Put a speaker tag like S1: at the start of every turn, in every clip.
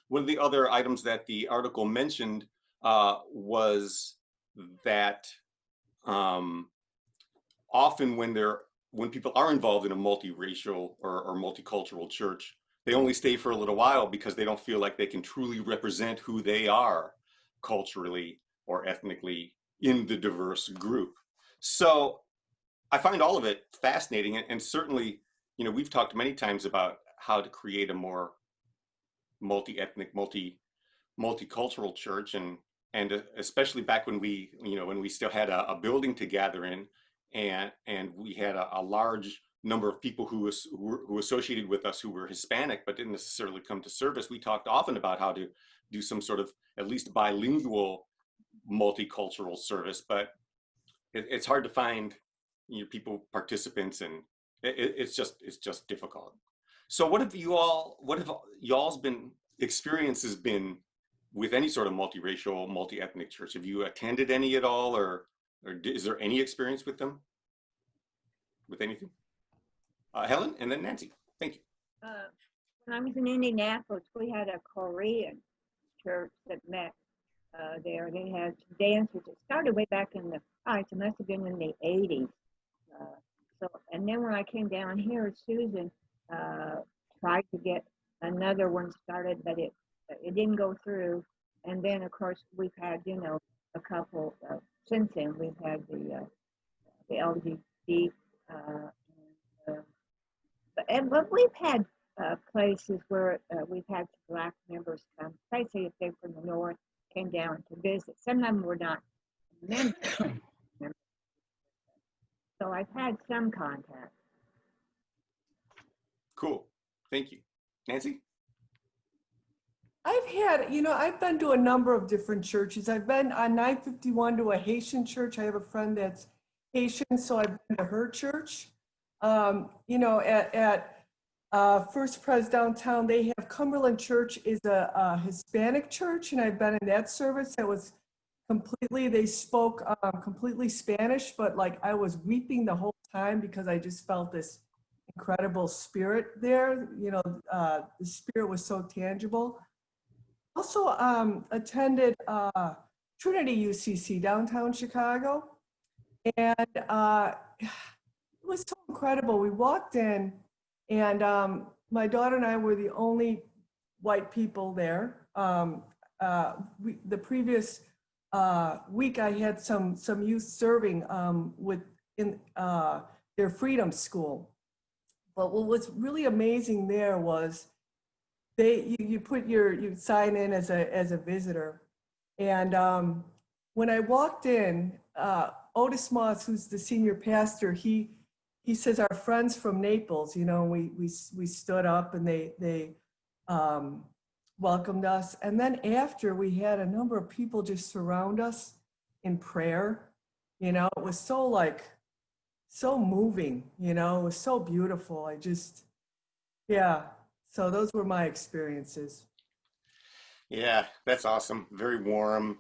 S1: one of the other items that the article mentioned was that um, often when people are involved in a multiracial or multicultural church, they only stay for a little while because they don't feel like they can truly represent who they are culturally or ethnically in the diverse group. So I find all of it fascinating, and certainly, we've talked many times about how to create a more multi-ethnic, multicultural church, and especially back when we still had a building to gather in, and we had a large number of people who associated with us who were Hispanic but didn't necessarily come to service. We talked often about how to do some sort of at least bilingual multicultural service, but it's hard to find people, participants, and it's just difficult. So what have y'all's been experiences been with any sort of multiracial, multi-ethnic church? Have you attended any at all, or is there any experience with them, with anything? Helen, and then Nancy. Thank you.
S2: When I was in Indianapolis, we had a Korean church that met there. They had dancers. It started way back in the, it must have been in the 80s. And then when I came down here, Susan tried to get another one started, but it didn't go through. And then, of course, we've had, a couple since then. We've had the LGBT, but we've had places where we've had Black members come, especially if they're from the north, came down to visit. Some of them were not members. So I've had some contact.
S1: Cool. Thank you. Nancy?
S3: I've been to a number of different churches. I've been on 951 to a Haitian church. I have a friend that's Haitian, so I've been to her church. At First Pres downtown, they have Cumberland Church is a Hispanic church, and I've been in that service. That was they spoke completely Spanish, but like I was weeping the whole time because I just felt this incredible spirit there. The spirit was so tangible. Also attended Trinity UCC downtown Chicago, and it was so incredible. We walked in, and my daughter and I were the only white people there. The previous week, I had some youth serving in their Freedom School. But what was really amazing there was you sign in as a visitor, and when I walked in, Otis Moss, who's the senior pastor, he says, our friends from Naples, we stood up and they welcomed us. And then after, we had a number of people just surround us in prayer. It was so moving, it was so beautiful. So those were my experiences.
S1: Yeah, that's awesome. Very warm.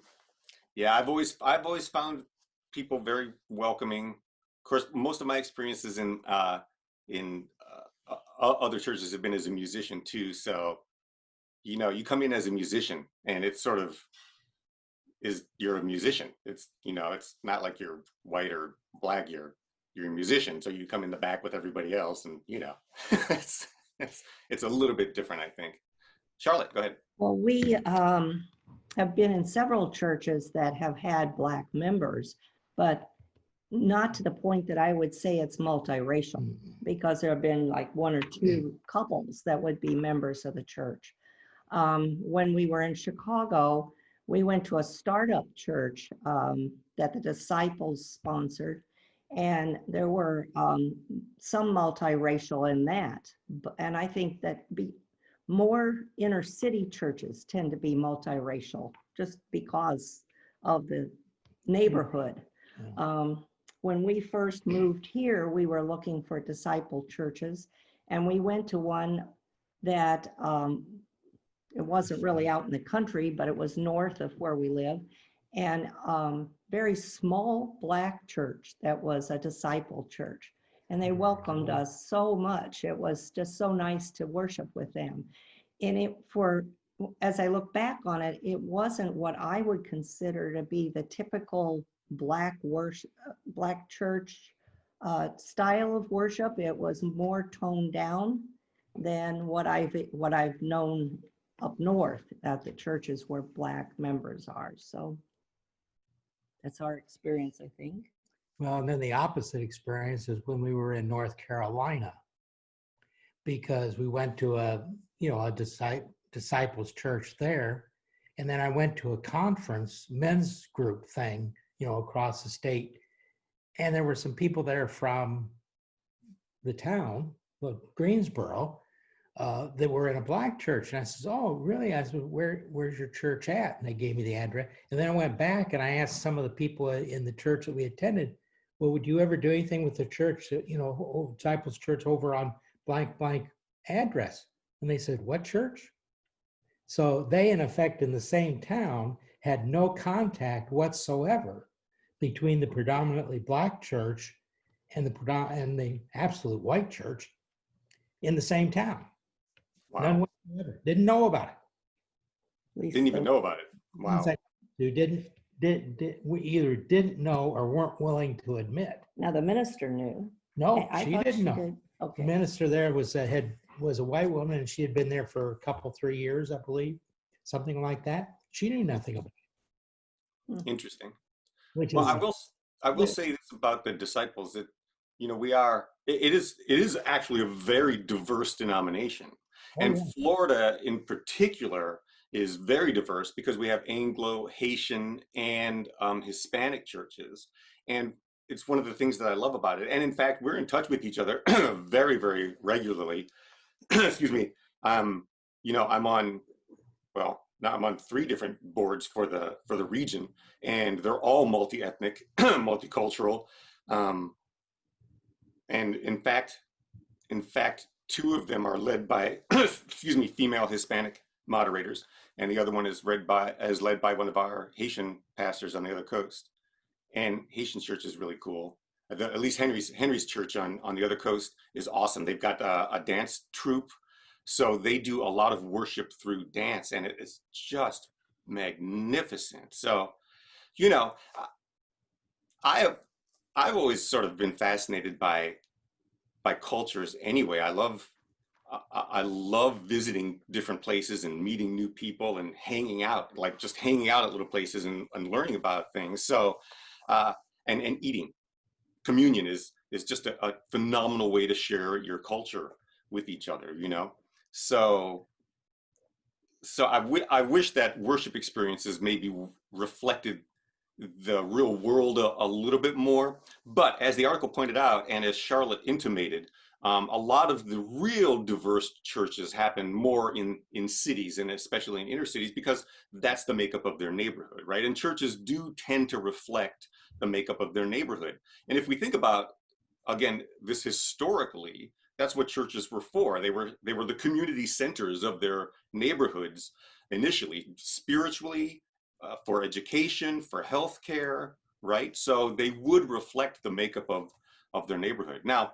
S1: Yeah, I've always found people very welcoming. Of course, most of my experiences in other churches have been as a musician too. So, you come in as a musician, and it's sort of you're a musician. It's it's not like you're white or black. You're a musician, so you come in the back with everybody else, and it's a little bit different, I think. Charlotte, go ahead.
S4: Well, we have been in several churches that have had Black members, but not to the point that I would say it's multiracial, because there have been like one or two couples that would be members of the church. When we were in Chicago, we went to a startup church that the disciples sponsored, and there were some multiracial in that. And I think that more inner city churches tend to be multiracial just because of the neighborhood. When we first moved here, we were looking for disciple churches, and we went to one that it wasn't really out in the country, but it was north of where we live, and very small Black church that was a disciple church. And they welcomed us so much. It was just so nice to worship with them. And for as I look back on it, it wasn't what I would consider to be the typical Black worship, Black church style of worship. It was more toned down than what I've known up north at the churches where Black members are. So that's our experience, I think.
S5: Well, and then the opposite experience is when we were in North Carolina, because we went to a disciples church there. And then I went to a conference, men's group thing, across the state. And there were some people there from the town, Greensboro, that were in a Black church. And I says, oh, really? I said, where's your church at? And they gave me the address. And then I went back and I asked some of the people in the church that we attended, well, would you ever do anything with the church, disciples church over on blank address? And they said, what church? So they, in effect, in the same town, had no contact whatsoever between the predominantly Black church and the absolute white church in the same town.
S1: Wow.
S5: None whatsoever. Didn't know about it.
S1: Didn't even know about it. Wow.
S5: Who we either didn't know or weren't willing to admit.
S4: Now the minister knew.
S5: No,
S4: I
S5: she
S4: thought
S5: didn't know.
S4: did.
S5: The
S4: Okay.
S5: minister there was a white woman, and she had been there for a couple, 3 years, I believe, something like that. She knew nothing about it.
S1: Interesting.
S5: Which
S1: Well,
S5: is,
S1: I will say this about the disciples, that it is actually a very diverse denomination. And
S5: yeah.
S1: Florida in particular is very diverse because we have Anglo, Haitian, and Hispanic churches. And it's one of the things that I love about it. And in fact, we're in touch with each other very, very regularly. Excuse me. I'm on 3 different boards for the region, and they're all multi-ethnic, multicultural. And in fact, 2 of them are led by, female Hispanic moderators, and the other one is led by one of our Haitian pastors on the other coast. And Haitian church is really cool. At least Henry's church on the other coast is awesome. They've got a dance troupe, so they do a lot of worship through dance, and it's just magnificent. So, I've always sort of been fascinated by cultures anyway. I love visiting different places and meeting new people and hanging out at little places and learning about things. So, and eating. Communion is just a phenomenal way to share your culture with each other, So I wish that worship experiences maybe reflected the real world a little bit more. But as the article pointed out, and as Charlotte intimated, a lot of the real diverse churches happen more in cities, and especially in inner cities, because that's the makeup of their neighborhood, right? And churches do tend to reflect the makeup of their neighborhood. And if we think about, again, this historically, that's what churches were for. They were the community centers of their neighborhoods initially, spiritually, for education, for healthcare, right? So they would reflect the makeup of their neighborhood. Now,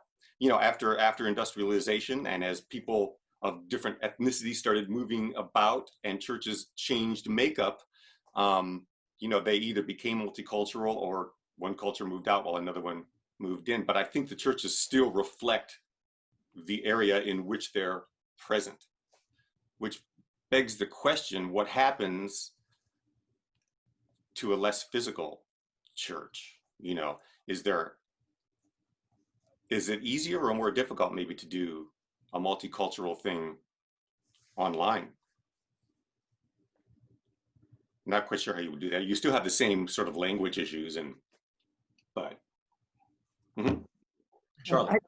S1: after industrialization, and as people of different ethnicities started moving about and churches changed makeup, they either became multicultural or one culture moved out while another one moved in. But I think the churches still reflect the area in which they're present, which begs the question, what happens to a less physical church? Is it easier or more difficult maybe to do a multicultural thing online? Not quite sure how you would do that. You still have the same sort of language issues, but Charlotte.
S4: I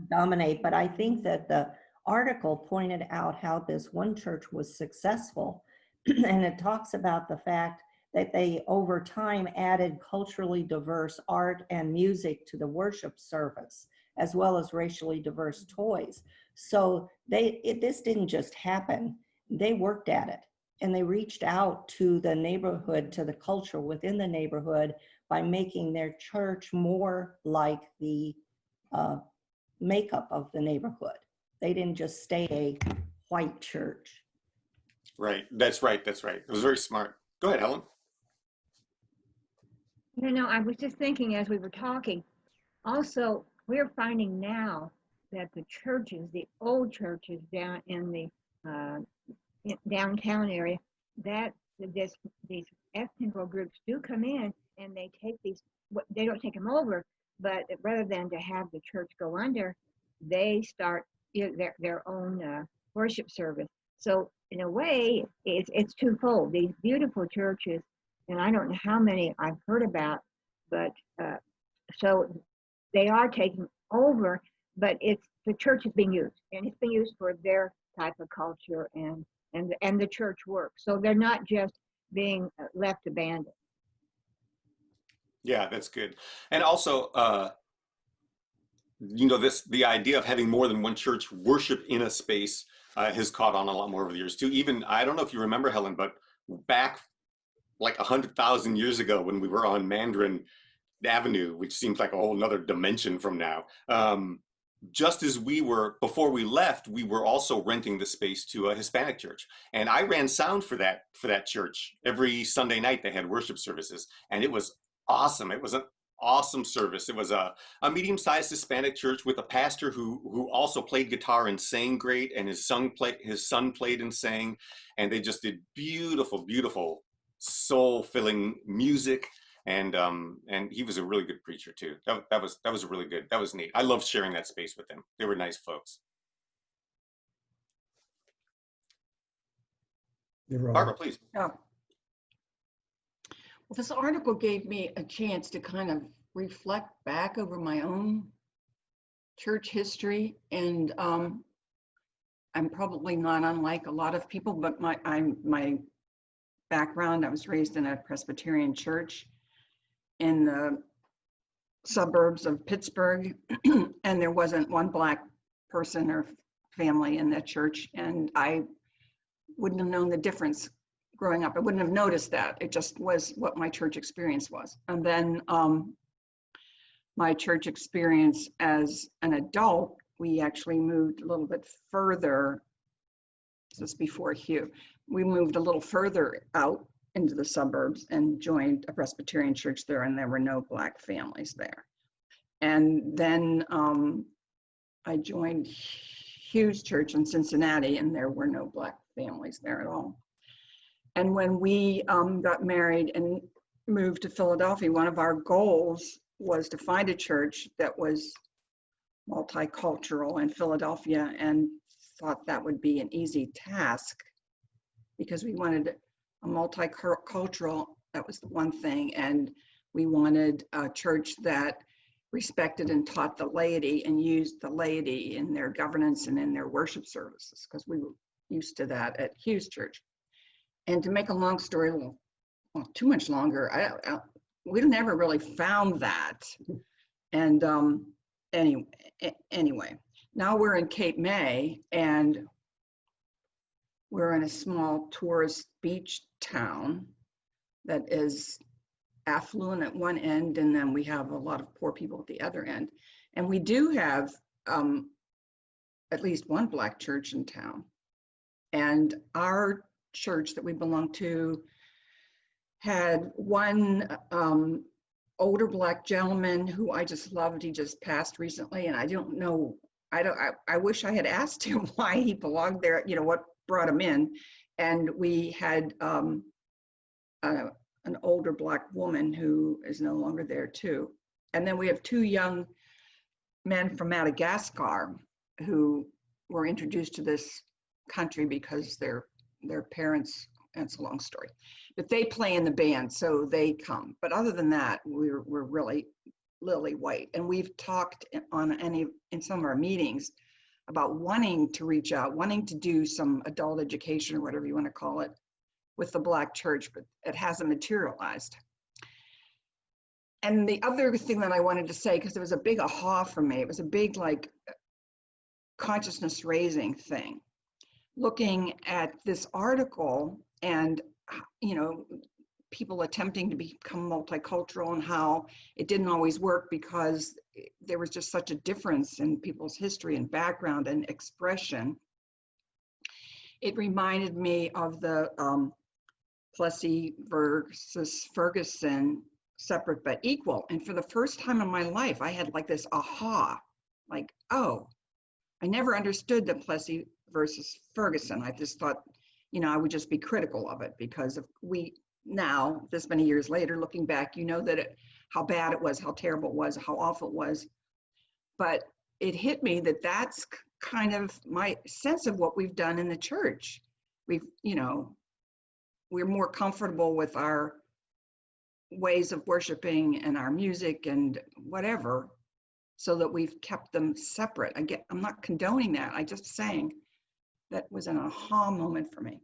S4: dominate, but I think that the article pointed out how this one church was successful, and it talks about the fact that they over time added culturally diverse art and music to the worship service, as well as racially diverse toys. So this didn't just happen. They worked at it, and they reached out to the neighborhood, to the culture within the neighborhood, by making their church more like the makeup of the neighborhood. They didn't just stay a white church.
S1: Right. That's right. That's right. It was very smart. Go ahead, Helen.
S2: You know, I was just thinking as we were talking, also, we're finding now that the churches, the old churches down in the uh, downtown area, that these ethnic groups do come in and they take these, they don't take them over, but rather than to have the church go under, they start their own worship service. So in a way, it's twofold. These beautiful churches, and I don't know how many I've heard about, but so they are taking over, but it's the church is being used, and it's being used for their type of culture and the church work. So they're not just being left abandoned.
S1: Yeah, that's good. And also, the idea of having more than one church worship in a space has caught on a lot more over the years too. Even, I don't know if you remember, Helen, but back like 100,000 years ago when we were on Mandarin Avenue, which seems like a whole nother dimension from now. Just as before we left, we were also renting the space to a Hispanic church. And I ran sound for that church. Every Sunday night they had worship services, and it was awesome. It was an awesome service. It was a medium-sized Hispanic church with a pastor who also played guitar and sang great, and his son played and sang, and they just did beautiful, beautiful soul-filling music. And he was a really good preacher too. That was a really good. That was neat. I loved sharing that space with them. They were nice folks. Barbara, please.
S6: Yeah. Well, this article gave me a chance to kind of reflect back over my own church history, and I'm probably not unlike a lot of people, but my background, I was raised in a Presbyterian church in the suburbs of Pittsburgh, and there wasn't one Black person or family in that church, and I wouldn't have known the difference growing up. I wouldn't have noticed that. It just was what my church experience was. And then my church experience as an adult, we actually moved a little bit further. This was before Hugh. We moved a little further out into the suburbs and joined a Presbyterian church there, and there were no Black families there. And then I joined Hugh's church in Cincinnati, and there were no Black families there at all. And when we got married and moved to Philadelphia, one of our goals was to find a church that was multicultural in Philadelphia, and thought that would be an easy task because we wanted a multicultural, that was the one thing, and we wanted a church that respected and taught the laity and used the laity in their governance and in their worship services, because we were used to that at Hugh's church. And to make a long story, well, too much longer, we never really found that. And anyway, now we're in Cape May, and we're in a small tourist beach town that is affluent at one end, and then we have a lot of poor people at the other end. And we do have at least one Black church in town. And our church that we belong to had one older Black gentleman who I just loved. He just passed recently, and I don't know, I wish I had asked him why he belonged there, you know, what brought him in. And we had an older Black woman who is no longer there too. And then we have two young men from Madagascar who were introduced to this country because their parents, that's a long story, but they play in the band, so they come. But other than that, we're really lily white. And we've talked in some of our meetings about wanting to reach out, wanting to do some adult education or whatever you want to call it with the Black church, but it hasn't materialized. And the other thing that I wanted to say, because it was a big aha for me, it was a big like consciousness raising thing. Looking at this article and, you know, people attempting to become multicultural and how it didn't always work because there was just such a difference in people's history and background and expression. it reminded me of the Plessy versus Ferguson, separate but equal. And for the first time in my life, I had like this aha, like, oh, I never understood the Plessy versus Ferguson. I just thought, you know, I would just be critical of it because of now, this many years later, looking back, you know that how bad it was, how terrible it was, how awful it was. But it hit me that that's kind of my sense of what we've done in the church. We've, you know, we're more comfortable with our ways of worshiping and our music and whatever, so that we've kept them separate. I'm not condoning that. I just saying that was an aha moment for me.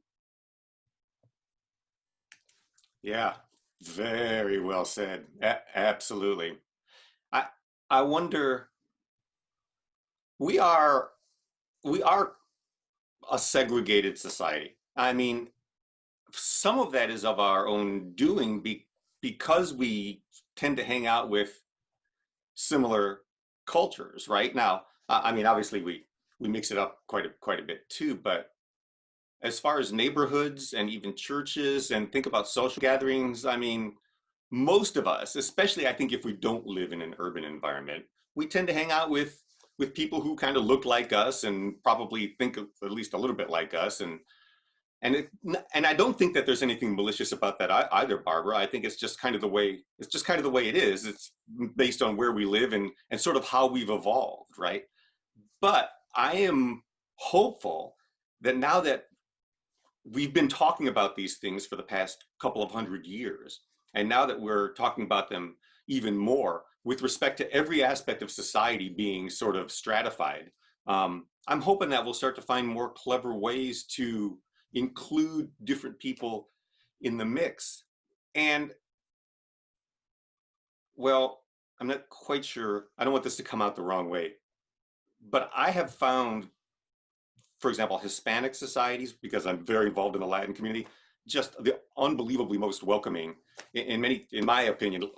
S1: Yeah, very well said. Absolutely. I wonder, we are we are a segregated society. I mean, some of that is of our own doing because we tend to hang out with similar cultures, right? Now, I mean, obviously we mix it up quite a bit too, but as far as neighborhoods and even churches and think about social gatherings, I mean, most of us, especially I think if we don't live in an urban environment, we tend to hang out with people who kind of look like us and probably think at least a little bit like us, and it, and I don't think that there's anything malicious about that either, Barbara. I think it's just kind of the way it is. It's based on where we live and sort of how we've evolved, right? But I am hopeful that now that we've been talking about these things for the past couple of 100 years, and now that we're talking about them even more with respect to every aspect of society being sort of stratified, I'm hoping that we'll start to find more clever ways to include different people in the mix. And well, I'm not quite sure. I don't want this to come out the wrong way, but I have found, for example, Hispanic societies, because I'm very involved in the Latin community, just the unbelievably most welcoming, in my opinion,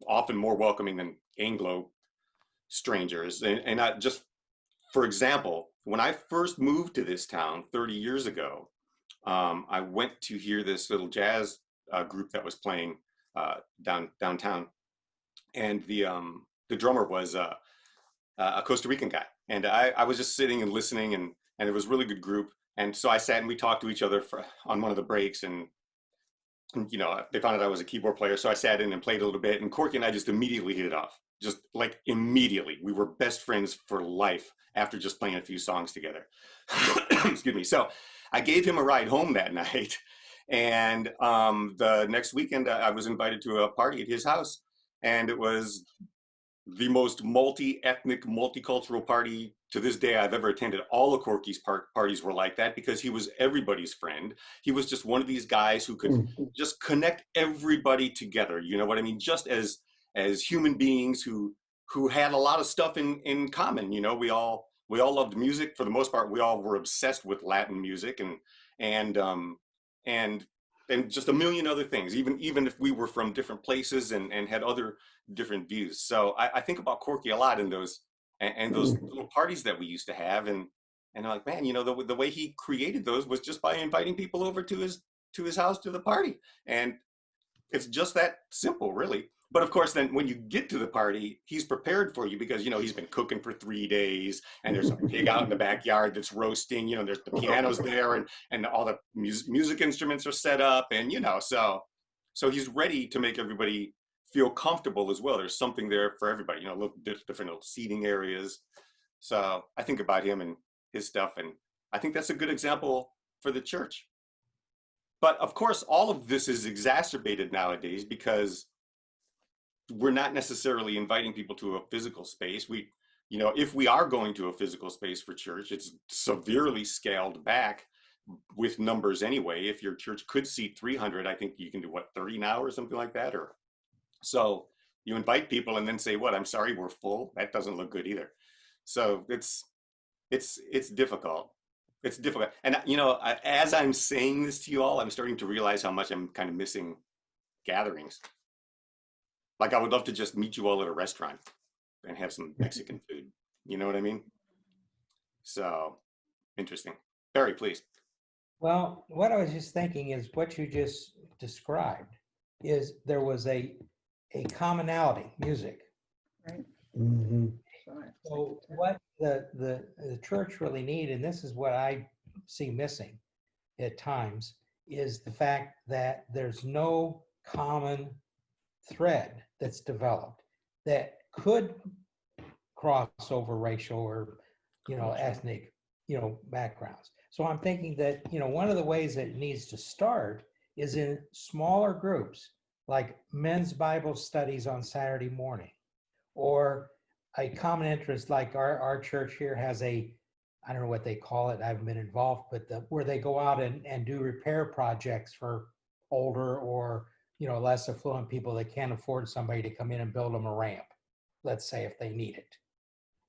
S1: often more welcoming than Anglo strangers. And I just, for example, when I first moved to this town 30 years ago, I went to hear this little jazz group that was playing downtown, and the drummer was a Costa Rican guy, and I was just sitting and listening, and it was a really good group. And so I sat and we talked to each other on one of the breaks, and you know, they found out I was a keyboard player, so I sat in and played a little bit, and Corky and I just immediately hit it off. Just like immediately. We were best friends for life after just playing a few songs together. Excuse me. So I gave him a ride home that night, and the next weekend I was invited to a party at his house, and it was the most multi-ethnic, multicultural party to this day I've ever attended. All of Corky's parties were like that because he was everybody's friend. He was just one of these guys who could just connect everybody together. You know what I mean? Just as human beings who had a lot of stuff in common. You know, we all loved music for the most part. We all were obsessed with Latin music and just a million other things. Even if we were from different places and had other different views. So I think about Corky a lot in those little parties that we used to have, and I'm like, man, you know, the way he created those was just by inviting people over to his house to the party, and it's just that simple, really. But of course, then when you get to the party, he's prepared for you because, you know, he's been cooking for 3 days, and there's a pig out in the backyard that's roasting. You know, there's the pianos there, and all the music instruments are set up, and you know, so he's ready to make everybody feel comfortable as well. There's something there for everybody. You know, look, different little seating areas. So I think about him and his stuff, and I think that's a good example for the church. But of course, all of this is exacerbated nowadays because we're not necessarily inviting people to a physical space. You know, if we are going to a physical space for church, it's severely scaled back with numbers anyway. If your church could seat 300, I think you can do what, 30 now or something like that. Or so you invite people and then say, what, I'm sorry, we're full. That doesn't look good either. So it's difficult. It's difficult. And you know, as I'm saying this to you all, I'm starting to realize how much I'm kind of missing gatherings. Like I would love to just meet you all at a restaurant and have some Mexican food. You know what I mean? So interesting. Barry, please.
S5: Well, what I was just thinking is what you just described is there was a commonality, music.
S6: Right.
S7: Mhm.
S5: So what the church really need, and this is what I see missing at times, is the fact that there's no common thread that's developed that could cross over racial or, ethnic, backgrounds. So I'm thinking that, one of the ways that it needs to start is in smaller groups, like men's Bible studies on Saturday morning, or a common interest like our church here has I don't know what they call it, I haven't been involved, but where they go out and do repair projects for older or, less affluent people that can't afford somebody to come in and build them a ramp, let's say, if they need it,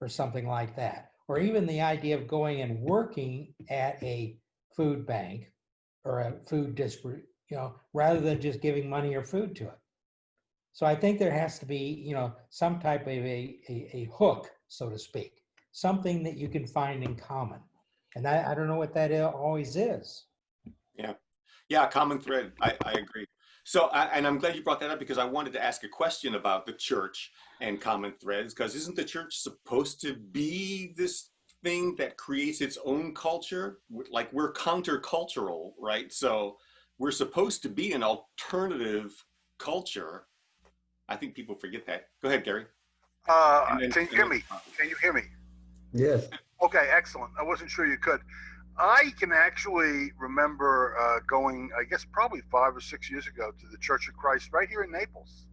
S5: or something like that. Or even the idea of going and working at a food bank or a food district, rather than just giving money or food to it. So I think there has to be, some type of a hook, so to speak, something that you can find in common. And I don't know what that always is.
S1: Yeah, common thread. I agree. So, and I'm glad you brought that up because I wanted to ask a question about the church and common threads, because isn't the church supposed to be this thing that creates its own culture? Like we're countercultural, right? So we're supposed to be an alternative culture. I think people forget that. Go ahead, Gary.
S8: Can you hear me? Can you hear me?
S7: Yes.
S8: Okay, excellent. I wasn't sure you could. I can actually remember going, I guess probably 5 or 6 years ago, to the Church of Christ right here in Naples,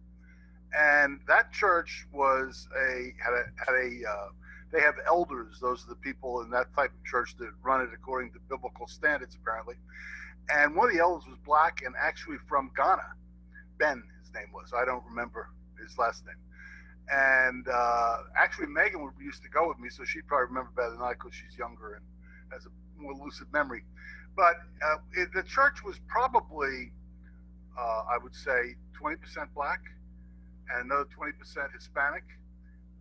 S8: and that church was they have elders. Those are the people in that type of church that run it according to biblical standards, apparently. And one of the elders was black and actually from Ghana. Ben, his name was. I don't remember his last name. And actually, Megan used to go with me, so she'd probably remember better than I because she's younger and has a more lucid memory. But the church was probably, I would say, 20% black and another 20% Hispanic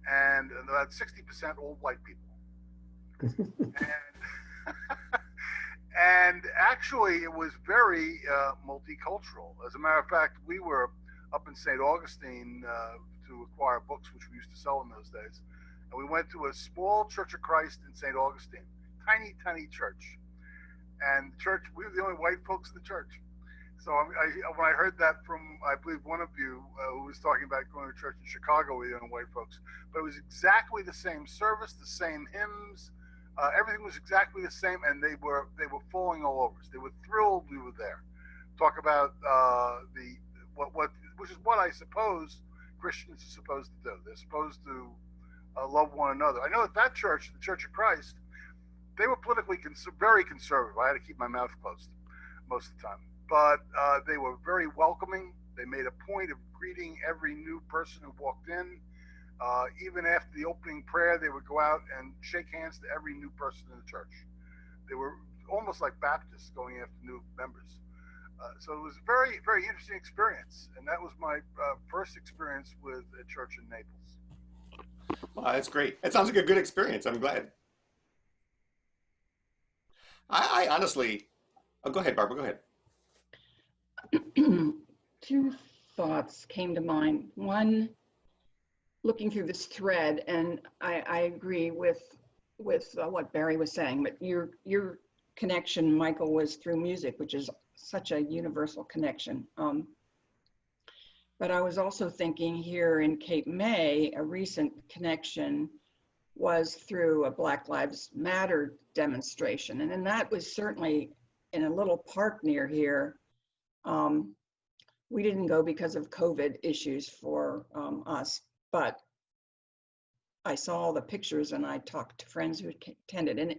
S8: and about 60% old white people. And actually, it was very multicultural. As a matter of fact, we were up in St. Augustine to acquire books, which we used to sell in those days. And we went to a small Church of Christ in St. Augustine, tiny, tiny church. And church, we were the only white folks in the church. So when I heard that from, I believe, one of you who was talking about going to church in Chicago with the only white folks, but it was exactly the same service, the same hymns, everything was exactly the same, and they were falling all over us. They were thrilled we were there. Talk about which is what I suppose Christians are supposed to do. They're supposed to love one another. I know that church, the Church of Christ, they were politically very conservative. I had to keep my mouth closed most of the time. But they were very welcoming. They made a point of greeting every new person who walked in. Even after the opening prayer, they would go out and shake hands to every new person in the church. They were almost like Baptists going after new members. So it was a very, very interesting experience. And that was my first experience with a church in Naples.
S1: Wow, that's great. That sounds like a good experience. I'm glad. I honestly, go ahead, Barbara, go ahead.
S6: Two thoughts came to mind. One, looking through this thread, and I agree with what Barry was saying, but your connection, Michael, was through music, which is such a universal connection. But I was also thinking here in Cape May, a recent connection was through a Black Lives Matter demonstration. And then that was certainly in a little park near here. We didn't go because of COVID issues for us, but I saw all the pictures and I talked to friends who attended, and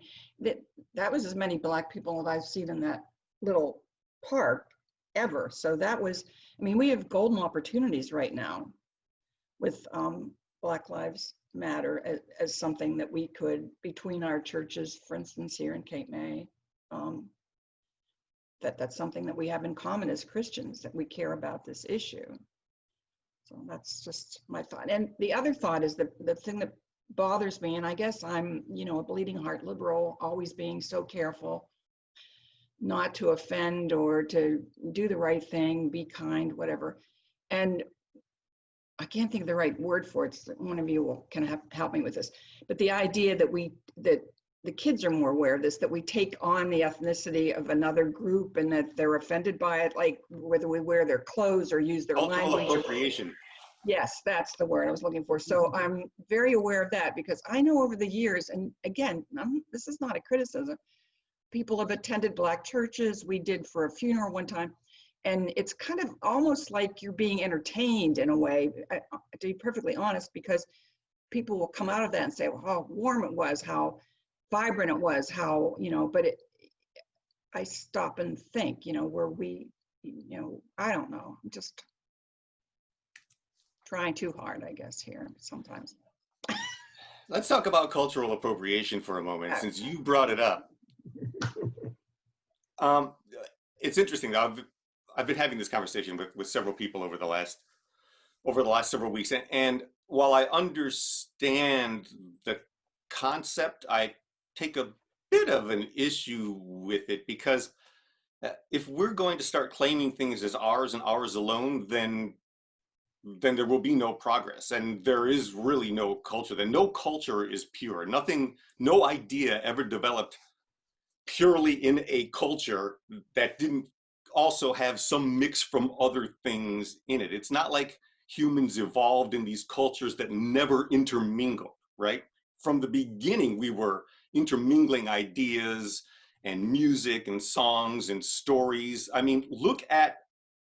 S6: that was as many Black people as I've seen in that little park ever. So that was, I mean, we have golden opportunities right now with Black Lives Matter as something that we could, between our churches, for instance, here in Cape May, that's something that we have in common as Christians, that we care about this issue. So that's just my thought. And the other thought is the thing that bothers me, and I guess I'm, a bleeding heart liberal, always being so careful, not to offend or to do the right thing, be kind, whatever. And I can't think of the right word for it. So one of you can help me with this. But the idea that that the kids are more aware of this, that we take on the ethnicity of another group and that they're offended by it, like whether we wear their clothes or use their
S1: Cultural
S6: language.
S1: appropriation.
S6: Yes, that's the word I was looking for. So I'm very aware of that because I know over the years, and again, this is not a criticism, people have attended Black churches. We did for a funeral one time. And it's kind of almost like you're being entertained in a way, to be perfectly honest, because people will come out of that and say, well, how warm it was, how vibrant it was, how, but I stop and think, where we, I don't know, I'm just trying too hard, I guess, here sometimes.
S1: Let's talk about cultural appropriation for a moment, since you brought it up. It's interesting. I've been having this conversation with several people over the last several weeks, and while I understand the concept, I take a bit of an issue with it because if we're going to start claiming things as ours and ours alone, then there will be no progress, and there is really no culture. Then no culture is pure. Nothing, no idea ever developed purely in a culture that didn't also have some mix from other things in it. It's not like humans evolved in these cultures that never intermingled, right? From the beginning, we were intermingling ideas and music and songs and stories. I mean, look at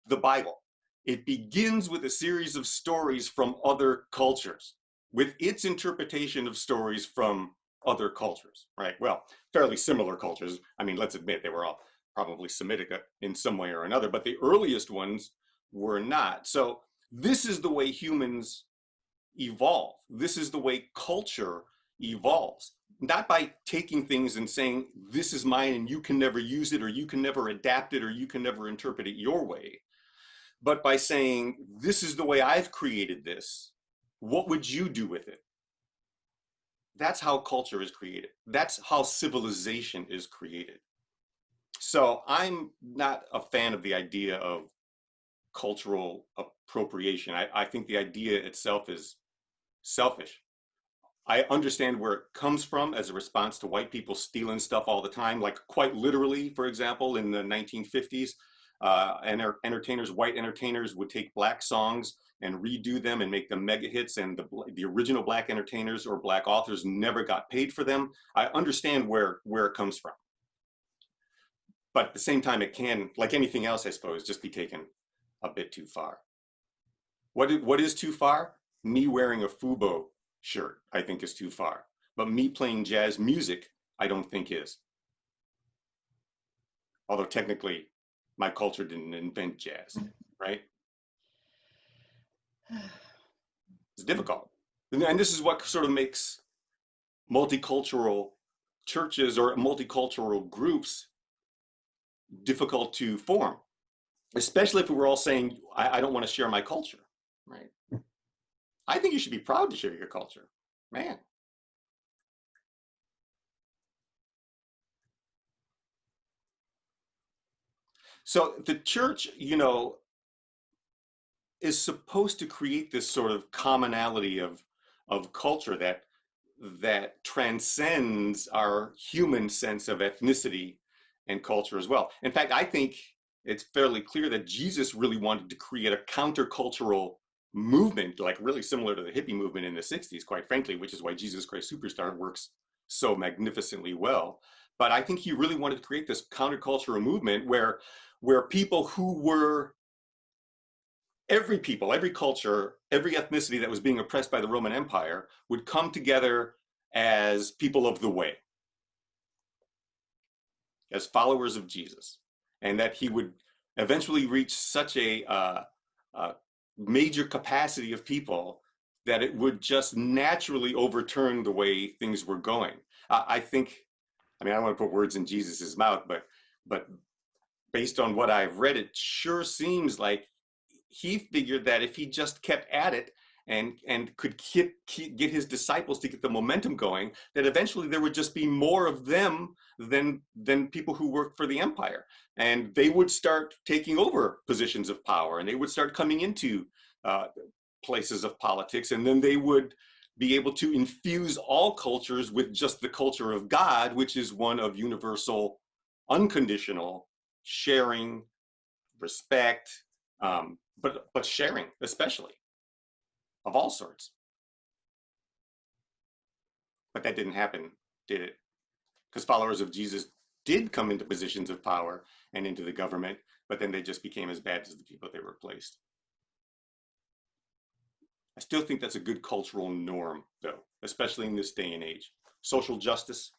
S1: the Bible. It begins with a series of stories from other cultures, with its interpretation of stories from other cultures, right? Well, fairly similar cultures. I mean, let's admit they were all probably Semitic in some way or another, but the earliest ones were not. So this is the way humans evolve. This is the way culture evolves. Not by taking things and saying, this is mine and you can never use it, or you can never adapt it, or you can never interpret it your way, but by saying, this is the way I've created this. What would you do with it? That's how culture is created. That's how civilization is created. So I'm not a fan of the idea of cultural appropriation. I think the idea itself is selfish. I understand where it comes from as a response to white people stealing stuff all the time, like quite literally, for example, in the 1950s, white entertainers would take Black songs and redo them and make them mega hits, and the original Black entertainers or Black authors never got paid for them. I understand where it comes from. But at the same time, it can, like anything else, I suppose, just be taken a bit too far. What is too far? Me wearing a FUBO shirt, I think, is too far. But me playing jazz music, I don't think is. Although technically, my culture didn't invent jazz, right? It's difficult. And this is what sort of makes multicultural churches or multicultural groups difficult to form, especially if we were all saying, I don't want to share my culture, right? I think you should be proud to share your culture, man. So the church, is supposed to create this sort of commonality of culture that transcends our human sense of ethnicity and culture as well. In fact, I think it's fairly clear that Jesus really wanted to create a countercultural movement, like really similar to the hippie movement in the 60s, quite frankly, which is why Jesus Christ Superstar works so magnificently well. But I think he really wanted to create this countercultural movement where people who were every culture, every ethnicity that was being oppressed by the Roman Empire would come together as people of the way, as followers of Jesus, and that he would eventually reach such a major capacity of people that it would just naturally overturn the way things were going. I think, I don't want to put words in Jesus's mouth, but based on what I've read, it sure seems like he figured that if he just kept at it and could get his disciples to get the momentum going, that eventually there would just be more of them than people who worked for the empire. And they would start taking over positions of power, and they would start coming into places of politics, and then they would be able to infuse all cultures with just the culture of God, which is one of universal, unconditional sharing, respect, but sharing especially, of all sorts. But that didn't happen, did it? Because followers of Jesus did come into positions of power and into the government, but then they just became as bad as the people they replaced. I still think that's a good cultural norm, though, especially in this day and age. Social justice,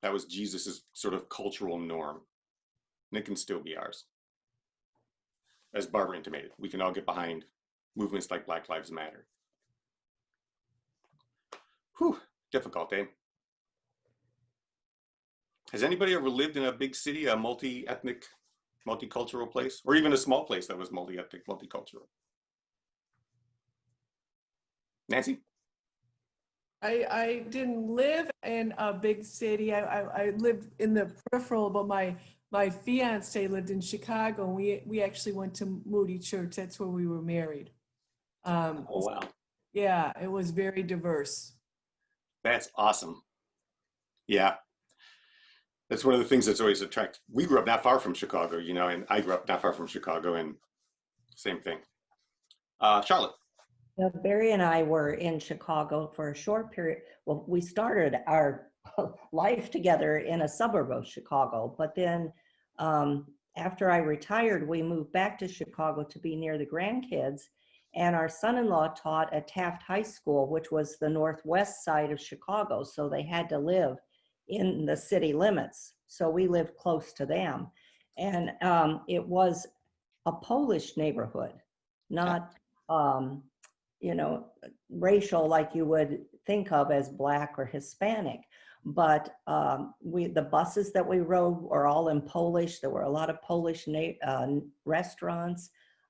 S1: that was Jesus's sort of cultural norm, and it can still be ours. As Barbara intimated, we can all get behind movements like Black Lives Matter. Whew, difficult, eh? Has anybody ever lived in a big city, a multi-ethnic, multicultural place, or even a small place that was multi-ethnic, multicultural? Nancy?
S3: I didn't live in a big city. I lived in the peripheral, but my fiance lived in Chicago. We actually went to Moody Church. That's where we were married.
S1: Oh, wow.
S3: Yeah, it was very diverse.
S1: That's awesome. Yeah. That's one of the things that's always attractive. We grew up not far from Chicago, you know, and I grew up not far from Chicago, and same thing. Charlotte.
S4: Barry and I were in Chicago for a short period. Well, we started our life together in a suburb of Chicago, but then after I retired, we moved back to Chicago to be near the grandkids. And our son-in-law taught at Taft High School, which was the northwest side of Chicago. So they had to live in the city limits. So we lived close to them. And it was a Polish neighborhood, not, you know, racial like you would think of as Black or Hispanic. But the buses that we rode were all in Polish. There were a lot of Polish restaurants,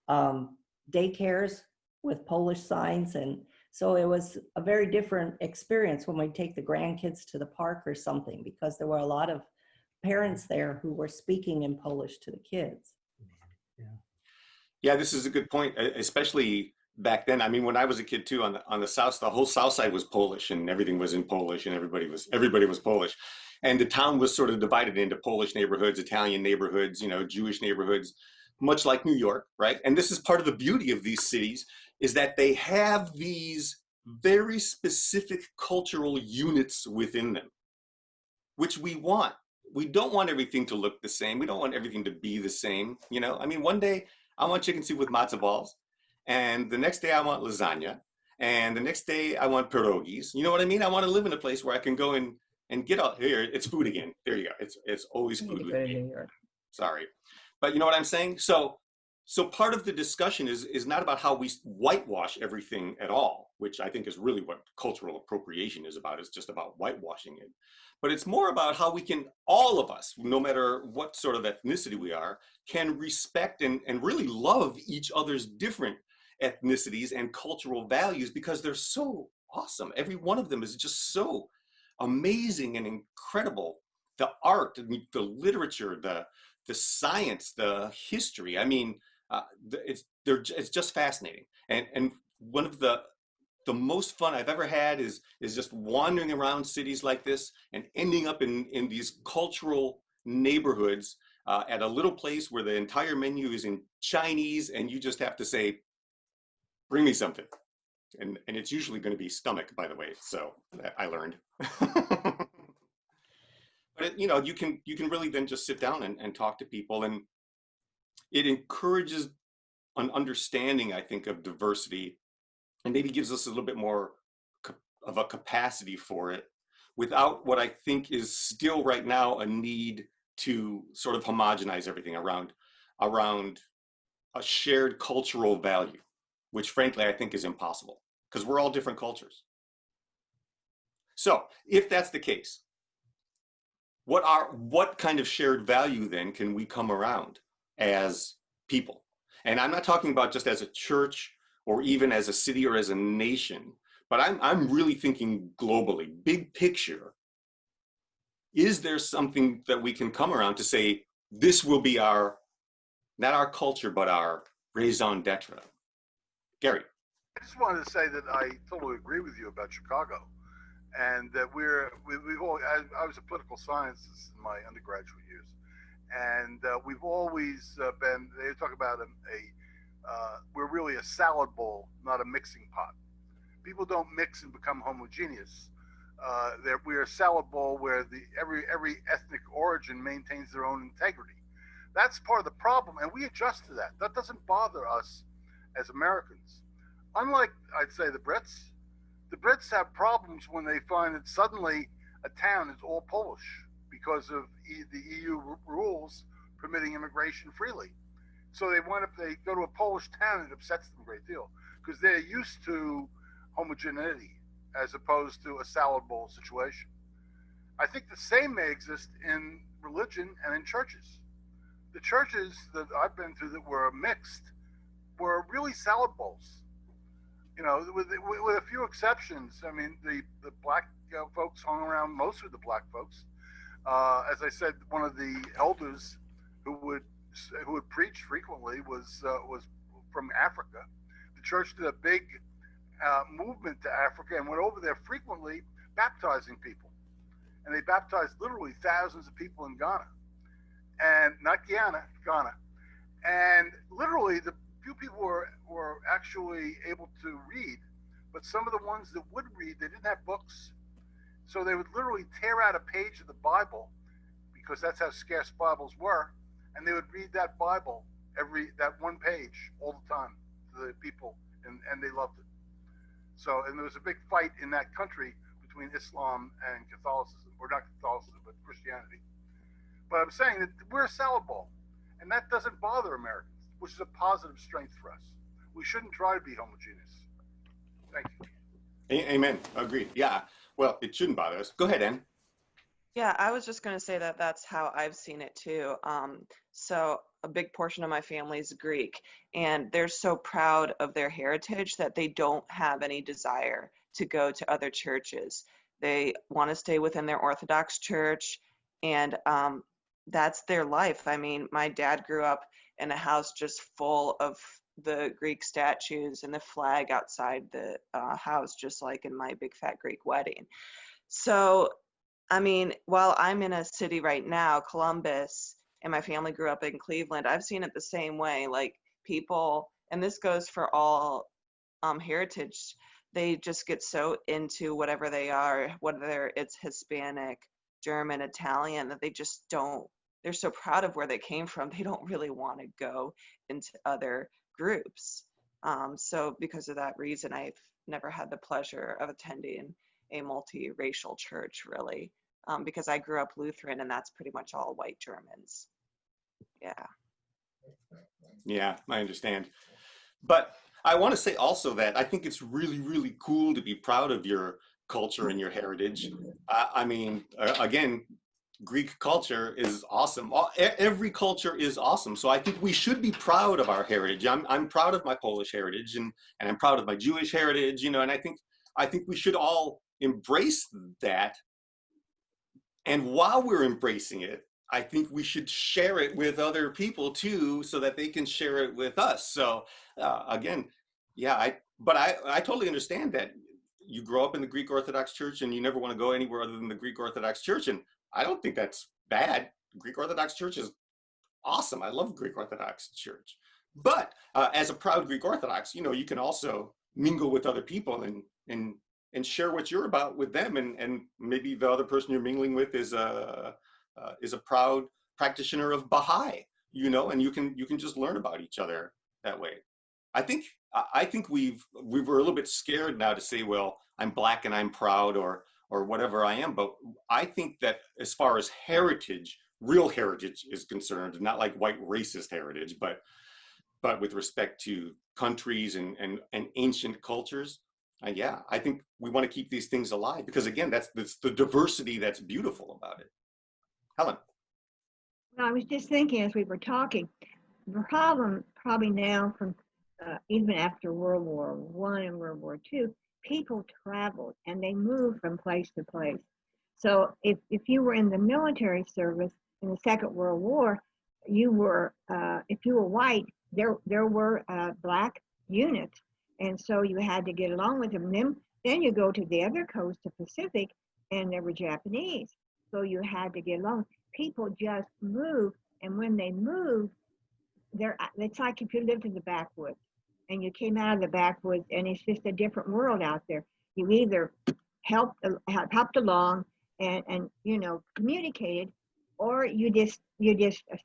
S4: daycares with Polish signs. And so it was a very different experience when we take the grandkids to the park or something, because there were a lot of parents there who were speaking in Polish to the kids.
S1: Yeah, this is a good point, especially back then. I mean, when I was a kid too, on the south, the whole south side was Polish, and everything was in Polish, and everybody was Polish. And the town was sort of divided into Polish neighborhoods, Italian neighborhoods, you know, Jewish neighborhoods, much like New York, right? And this is part of the beauty of these cities, is that they have these very specific cultural units within them, which we want. We don't want everything to look the same. We don't want everything to be the same. You know, I mean, one day I want chicken soup with matzo balls, and the next day I want lasagna, and the next day I want pierogies. You know what I mean? I want to live in a place where I can go and get out here. It's food again. There you go. It's always food with me. Sorry, but you know what I'm saying? So part of the discussion is not about how we whitewash everything at all, which I think is really what cultural appropriation is about. It's just about whitewashing it. But it's more about how we can, all of us, no matter what sort of ethnicity we are, can respect and really love each other's different ethnicities and cultural values, because they're so awesome. Every one of them is just so amazing and incredible. The art, the literature, the science, the history. I mean, it's just fascinating. And one of the most fun I've ever had is just wandering around cities like this and ending up in these cultural neighborhoods at a little place where the entire menu is in Chinese, and you just have to say, bring me something. And it's usually going to be stomach, by the way. So I learned. But you know, you can really then just sit down and talk to people, and it encourages an understanding, I think, of diversity, and maybe gives us a little bit more of a capacity for it, without what I think is still right now a need to sort of homogenize everything around a shared cultural value, which frankly I think is impossible, because we're all different cultures. So if that's the case, what kind of shared value then can we come around as people? And I'm not talking about just as a church or even as a city or as a nation, but I'm really thinking globally, big picture. Is there something that we can come around to say, this will be our, not our culture, but our raison d'etre? Gary.
S8: I just wanted to say that I totally agree with you about Chicago, and that we've all. I was a political sciences in my undergraduate years, and we've always been. They talk about we're really a salad bowl, not a mixing pot. People don't mix and become homogeneous. We're a salad bowl where every ethnic origin maintains their own integrity. That's part of the problem, and we adjust to that. That doesn't bother us as Americans. Unlike, I'd say, the Brits have problems when they find that suddenly a town is all Polish because of the EU rules permitting immigration freely. So they go to a Polish town, it upsets them a great deal because they're used to homogeneity as opposed to a salad bowl situation. I think the same may exist in religion and in churches. The churches that I've been to that were mixed were really salad bowls. You know, with a few exceptions. I mean, the black folks hung around most of the black folks. As I said, one of the elders who would preach frequently was from Africa. The church did a big movement to Africa and went over there frequently, baptizing people. And they baptized literally thousands of people in Ghana, and not Guyana, Ghana. And literally, the few people were actually able to read, but some of the ones that would read, they didn't have books. So they would literally tear out a page of the Bible, because that's how scarce Bibles were, and they would read that Bible, that one page all the time to the people, and they loved it. So, and there was a big fight in that country between Islam and Catholicism, or not Catholicism, but Christianity. But I'm saying that we're a salad bowl, and that doesn't bother Americans, which is a positive strength for us. We shouldn't try to be homogeneous. Thank you.
S1: Amen. Agreed. Yeah. Well, it shouldn't bother us. Go ahead, Ann.
S7: Yeah, I was just going to say that that's how I've seen it too. So a big portion of my family is Greek, and they're so proud of their heritage that they don't have any desire to go to other churches. They want to stay within their Orthodox church, and that's their life. I mean, my dad grew up in a house just full of the Greek statues and the flag outside the house, just like in my big fat Greek wedding. So, I mean, while I'm in a city right now, Columbus, and my family grew up in Cleveland, I've seen it the same way. Like people, and this goes for all heritage, they just get so into whatever they are, whether it's Hispanic, German, Italian, that they just don't, they're so proud of where they came from, they don't really want to go into other groups. So because of that reason, I've never had the pleasure of attending a multiracial church, really, because I grew up Lutheran, and that's pretty much all white Germans. Yeah.
S1: Yeah, I understand. But I want to say also that I think it's really, really cool to be proud of your culture and your heritage. I mean, again, Greek culture is awesome. Every culture is awesome. So I think we should be proud of our heritage. I'm proud of my Polish heritage, and I'm proud of my Jewish heritage, you know, and I think we should all embrace that. And while we're embracing it, I think we should share it with other people too, so that they can share it with us. So again, yeah, I totally understand that you grow up in the Greek Orthodox Church and you never want to go anywhere other than the Greek Orthodox Church. And I don't think that's bad. Greek Orthodox Church is awesome. I love Greek Orthodox Church. But as a proud Greek Orthodox, you know, you can also mingle with other people and share what you're about with them. And maybe the other person you're mingling with is a proud practitioner of Baha'i, you know, and you can just learn about each other that way. I think we were a little bit scared now to say, well, I'm Black and I'm proud, or whatever I am. But I think that as far as heritage, real heritage is concerned, not like white racist heritage, but with respect to countries and ancient cultures, yeah, I think we want to keep these things alive, because again, that's the diversity that's beautiful about it. Helen.
S2: Well, I was just thinking as we were talking, the problem probably now from even after World War I and World War II, people traveled and they moved from place to place. So if you were in the military service in the Second World War, you were if you were white, there were black units, and so you had to get along with them. Then you go to the other coast, the Pacific, and there were Japanese. So you had to get along. People just moved, and when they moved, it's like if you lived in the backwoods and you came out of the backwoods and it's just a different world out there. You either helped along and communicated, or you just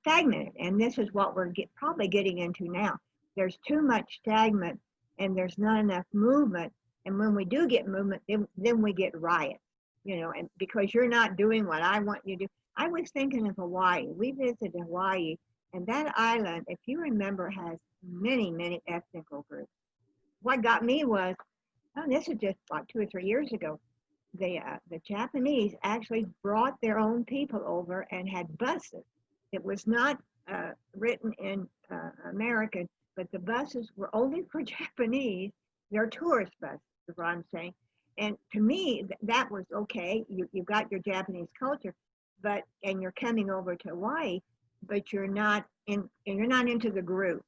S2: stagnated. And this is what we're probably getting into now. There's too much stagnant and there's not enough movement. And when we do get movement, then we get riots, and because you're not doing what I want you to do. I was thinking of Hawaii. We visited Hawaii, and that island, if you remember, has many, many ethnic groups. What got me was, this is just like 2 or 3 years ago, the Japanese actually brought their own people over and had buses. It was not written in American, but the buses were only for Japanese. They're tourist buses, is what I'm saying. And to me, that was okay. You've got your Japanese culture, and you're coming over to Hawaii, but you're not into the group.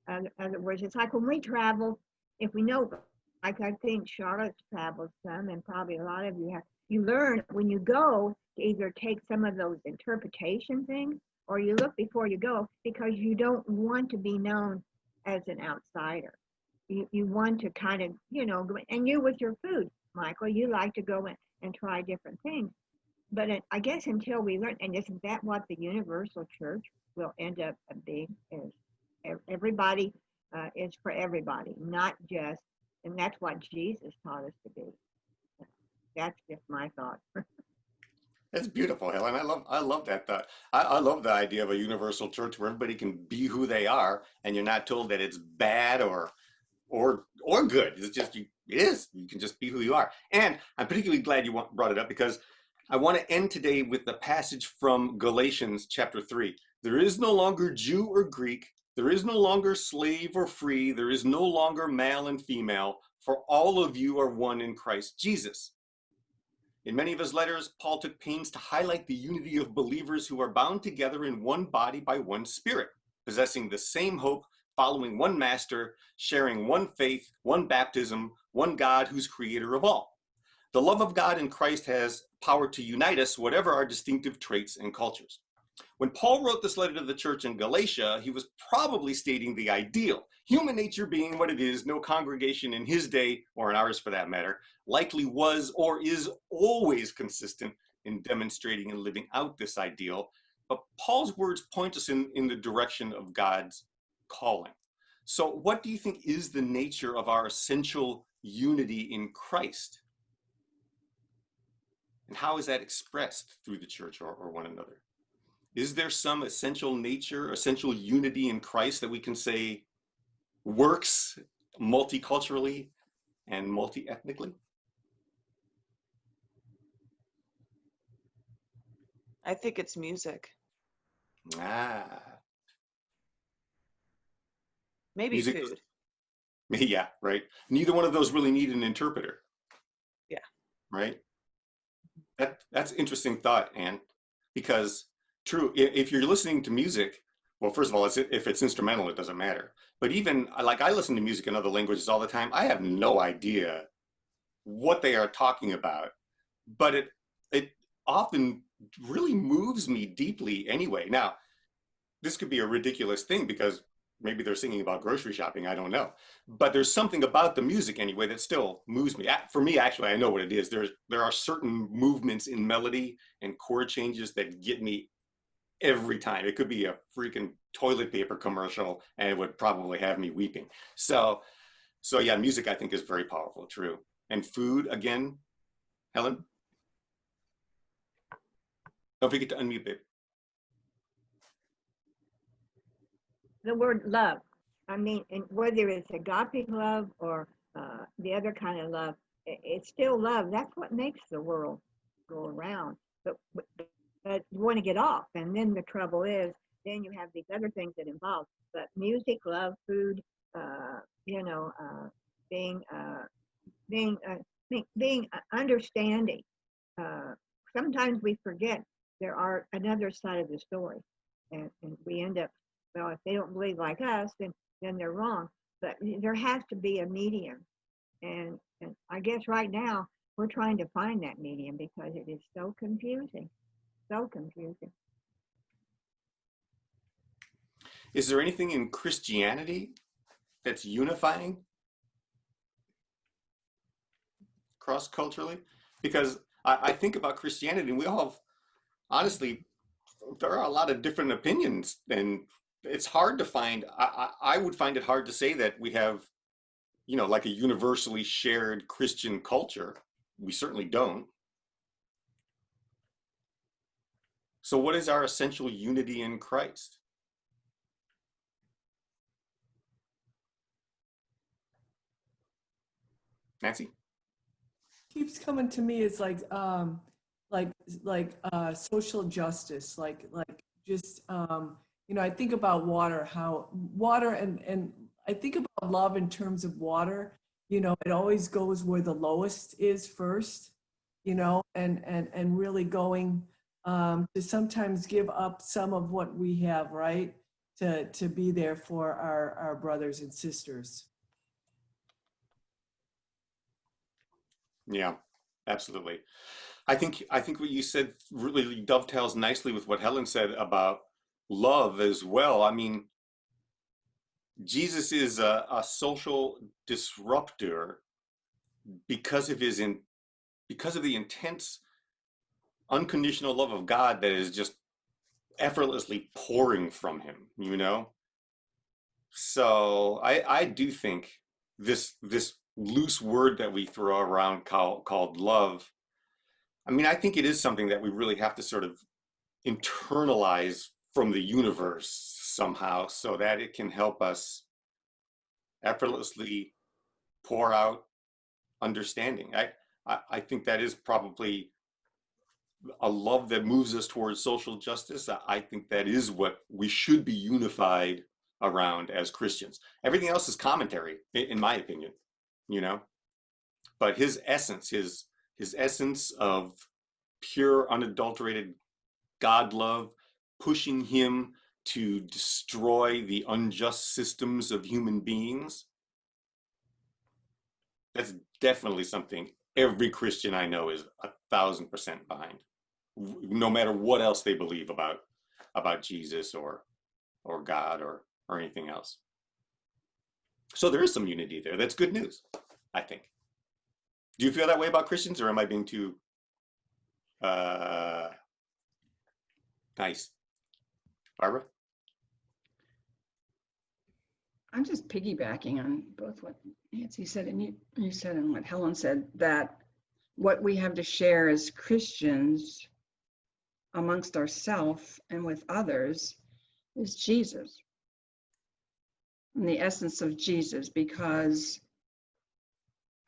S2: In other words, it's like when we travel, if we know, like I think Charlotte's traveled some, and probably a lot of you have, you learn when you go to either take some of those interpretation things, or you look before you go, because you don't want to be known as an outsider. You want to kind of, go in, and you with your food, Michael, you like to go in and try different things. But I guess until we learn, and isn't that what the universal church will end up being, is everybody is for everybody, not just, and that's what Jesus taught us to be. That's just my thought.
S1: That's beautiful, Helen. I love that thought. I love the idea of a universal church where everybody can be who they are, and you're not told that it's bad or good. It's just it is. You can just be who you are. And I'm particularly glad you brought it up, because I want to end today with the passage from Galatians chapter 3. There is no longer Jew or Greek. There is no longer slave or free. There is no longer male and female, for all of you are one in Christ Jesus. In many of his letters, Paul took pains to highlight the unity of believers who are bound together in one body by one Spirit, possessing the same hope, following one master, sharing one faith, one baptism, one God who's creator of all. The love of God in Christ has power to unite us, whatever our distinctive traits and cultures. When Paul wrote this letter to the church in Galatia, he was probably stating the ideal. Human nature being what it is, no congregation in his day, or in ours for that matter, likely was or is always consistent in demonstrating and living out this ideal. But Paul's words point us in the direction of God's calling. So what do you think is the nature of our essential unity in Christ? And how is that expressed through the church or one another? Is there some essential nature, essential unity in Christ that we can say works multiculturally and multi-ethnically?
S7: I think it's music. Maybe
S1: Music.
S7: food.
S1: Yeah, right. Neither one of those really need an interpreter.
S7: Yeah.
S1: Right? That's interesting thought, Anne, because true, if you're listening to music, well, first of all, if it's instrumental, it doesn't matter. But even, like, I listen to music in other languages all the time. I have no idea what they are talking about, but it often really moves me deeply anyway. Now, this could be a ridiculous thing because maybe they're singing about grocery shopping, I don't know. But there's something about the music anyway that still moves me. For me, actually, I know what it is. There are certain movements in melody and chord changes that get me every time. It could be a freaking toilet paper commercial and it would probably have me weeping. So yeah, music I think is very powerful, true. And food, again, Helen? Don't forget to unmute, babe.
S2: The word love. I mean, and whether it's agape love or the other kind of love, it's still love. That's what makes the world go around. But you want to get off, and then the trouble is, then you have these other things that involve. But music, love, food, you know, being being being understanding. Sometimes we forget there are another side of the story, and we end up, well, if they don't believe like us, then they're wrong. But there has to be a medium, and I guess right now we're trying to find that medium because it is so confusing, so confusing.
S1: Is there anything in Christianity that's unifying cross-culturally? Because I think about Christianity, and we all have, honestly, there are a lot of different opinions, and it's hard to find. I would find it hard to say that we have, you know, like a universally shared Christian culture. We certainly don't. So what is our essential unity in Christ? Nancy?
S3: Keeps coming to me is like social justice, like just you know, I think about water, how water and I think about love in terms of water. You know, it always goes where the lowest is first, you know, and really going to sometimes give up some of what we have, right, to be there for our brothers and sisters.
S1: Yeah, absolutely. I think what you said really dovetails nicely with what Helen said about love as well. I mean, Jesus is a social disruptor because of because of the intense unconditional love of God that is just effortlessly pouring from him, you know? So I do think this loose word that we throw around called love, I mean, I think it is something that we really have to sort of internalize from the universe somehow so that it can help us effortlessly pour out understanding. I think that is probably a love that moves us towards social justice. I think that is what we should be unified around as Christians. Everything else is commentary, in my opinion, you know? But his essence, his essence of pure, unadulterated God love, pushing him to destroy the unjust systems of human beings, that's definitely something every Christian I know is 1,000% behind, no matter what else they believe about Jesus or God or anything else. So there is some unity there. That's good news, I think. Do you feel that way about Christians, or am I being too nice? Barbara?
S6: I'm just piggybacking on both what Nancy said and you said and what Helen said, that what we have to share as Christians amongst ourselves and with others is Jesus and the essence of Jesus, because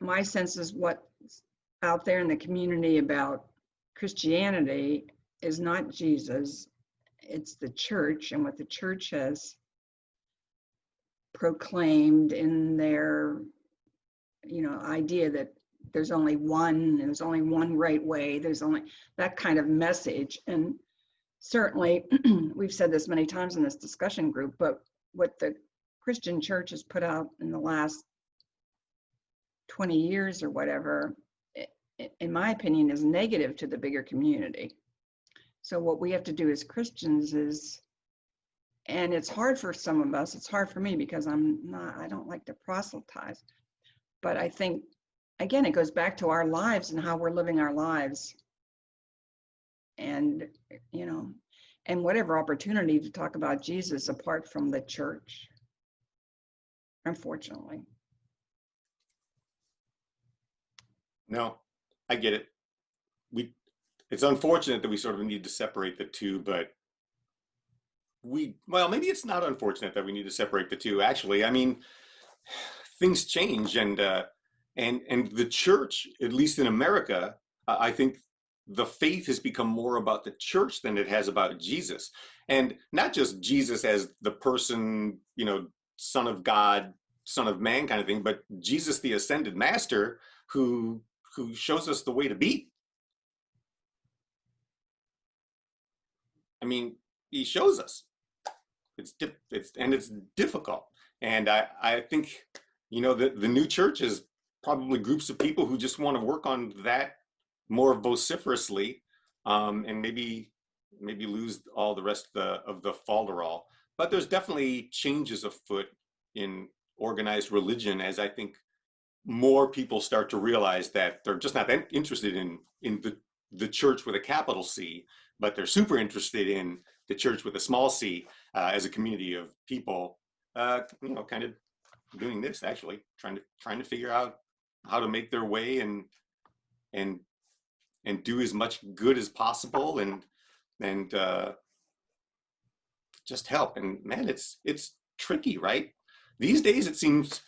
S6: my sense is what's out there in the community about Christianity is not Jesus, it's the church and what the church has proclaimed in their, you know, idea that there's only one right way, there's only that kind of message. And certainly we've said this many times in this discussion group, but what the Christian church has put out in the last 20 years or whatever, in my opinion, is negative to the bigger community. So what we have to do as Christians is, and it's hard for some of us, it's hard for me because I don't like to proselytize, but I think, again, it goes back to our lives and how we're living our lives. And, you know, and whatever opportunity to talk about Jesus apart from the church, unfortunately.
S1: No, I get it. It's unfortunate that we sort of need to separate the two, but well, maybe it's not unfortunate that we need to separate the two. Actually, I mean, things change, and the church, at least in America, I think the faith has become more about the church than it has about Jesus, and not just Jesus as the person, you know, Son of God, son of man kind of thing, but Jesus, the ascended master, who shows us the way to be. I mean, he shows us. It's difficult, and I think, you know, the new church is probably groups of people who just want to work on that more vociferously, and maybe lose all the rest of the falderall. But there's definitely changes afoot in organized religion, as I think more people start to realize that they're just not that interested in the church with a capital C, but they're super interested in the church with a small c, as a community of people, you know, kind of doing this, actually trying to figure out how to make their way and do as much good as possible, and just help. And man, it's tricky, right? These days it seems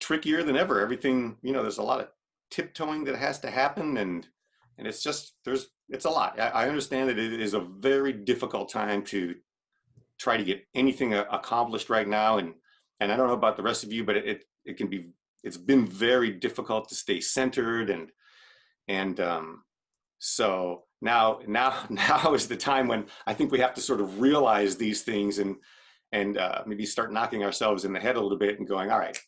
S1: trickier than ever. Everything, you know, there's a lot of tiptoeing that has to happen, and it's just, it's a lot. I understand that it is a very difficult time to try to get anything accomplished right now, and I don't know about the rest of you, but it's been very difficult to stay centered, and so now is the time when I think we have to sort of realize these things, and maybe start knocking ourselves in the head a little bit and going, all right,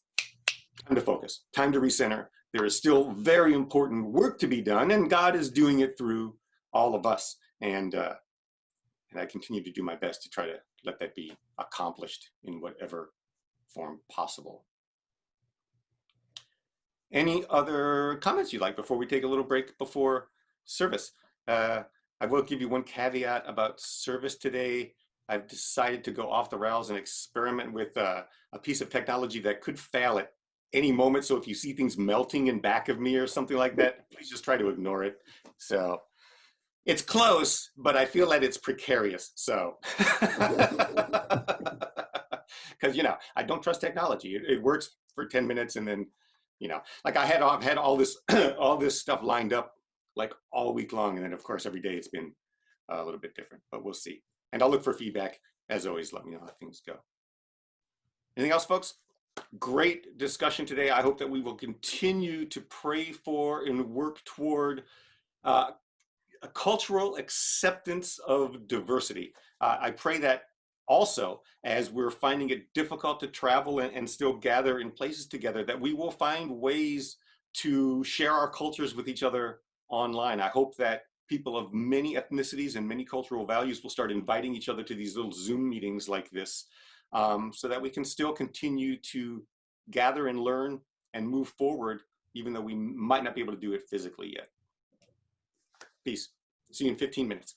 S1: time to focus, time to recenter. There is still very important work to be done, and God is doing it through all of us. And I continue to do my best to try to let that be accomplished in whatever form possible. Any other comments you'd like before we take a little break before service? I will give you one caveat about service today. I've decided to go off the rails and experiment with a piece of technology that could fail at any moment. So if you see things melting in back of me or something like that, please just try to ignore it. So it's close, but I feel that it's precarious. So, because, you know, I don't trust technology. It works for 10 minutes, and then, you know, like I've had all this all this stuff lined up like all week long, and then of course every day it's been a little bit different. But we'll see. And I'll look for feedback. As always, let me know how things go. Anything else, folks? Great discussion today. I hope that we will continue to pray for and work toward a cultural acceptance of diversity. I pray that also, as we're finding it difficult to travel and still gather in places together, that we will find ways to share our cultures with each other online. I hope that people of many ethnicities and many cultural values will start inviting each other to these little Zoom meetings like this, so that we can still continue to gather and learn and move forward, even though we might not be able to do it physically yet. Peace. See you in 15 minutes.